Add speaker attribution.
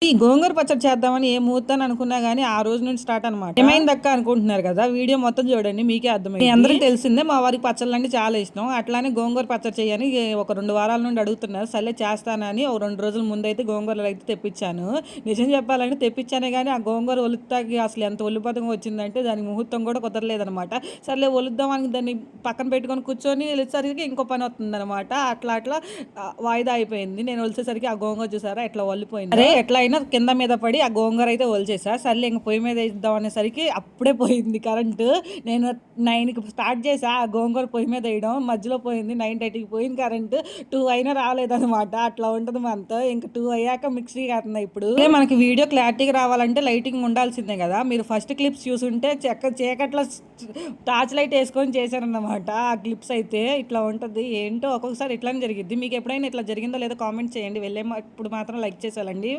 Speaker 1: ఈ గోంగూర పచ్చడి చేద్దామని ఏ ముహూర్తాన్ని అనుకున్నా గానీ, ఆ రోజు నుండి స్టార్ట్ అనమాట. ఏమైందక్కా అనుకుంటున్నారు కదా! వీడియో మొత్తం చూడండి మీకే అర్థమైద్ది. మీ అందరికి తెలిసిందే మా వారికి పచ్చళ్ళంటే చాలా ఇష్టం. అట్లానే గోంగూర పచ్చడి చెయ్యని ఒక 2 వారాల నుండి అడుగుతున్నారు. సర్లే చేస్తానని ఒక 2 రోజుల ముందైతే గోంగూరలైతే తెప్పించాను. నిజం చెప్పాలంటే తెప్పించానే గానీ, ఆ గోంగూర ఒలుత్తాకి అసలు ఎంత ఒల్లిపోతంగా వచ్చిందంటే దానికి ముహూర్తం కూడా కుదరలేదనమాట. సర్లే ఒలుద్దామని దాన్ని పక్కన పెట్టుకొని కూర్చొని ఒలిచేసరికి ఇంకో పని వస్తుందనమాట. అట్లా అట్లా వాయిదా అయిపోయింది. నేను ఒలిచేసరికి ఆ గోంగూర చూసారా ఎట్లా ఒల్లిపోయిందో. అరే ఎట్లా అయినా కింద మీద పడి ఆ గోంగూర అయితే ఒలిచేసా. సర్లే ఇంక పొయ్యి మీద ఏద్దాం అనేసరికి అప్పుడే పోయింది కరెంటు. నేను 9కి స్టార్ట్ చేశా ఆ గోంగూర పొయ్యి మీద వేయడం. మధ్యలో పోయింది. 9:30కి పోయింది కరెంటు. 2 అయినా రాలేదనమాట. అట్లా ఉంటది మనతో. ఇంక 2 అయ్యాక మిక్సీ కడుతున్నా ఇప్పుడు. ఇదే మనకి వీడియో క్లారిటీగా రావాలంటే లైటింగ్ ఉండాల్సిందే కదా! మీరు ఫస్ట్ క్లిప్స్ చూసుంటే చీకట్లో టార్చ్ లైట్ వేసుకొని చేశానన్నమాట. ఆ క్లిప్స్ అయితే ఇట్లా ఉంటది. ఏంటో ఒక్కొక్కసారి ఇట్లానే జరిగిద్ది. మీకు ఎప్పుడైనా ఇట్లా జరిగిందో లేదో కామెంట్ చేయండి. వెళ్ళే ఇప్పుడు మాత్రం లైక్ చేసేయాలండి.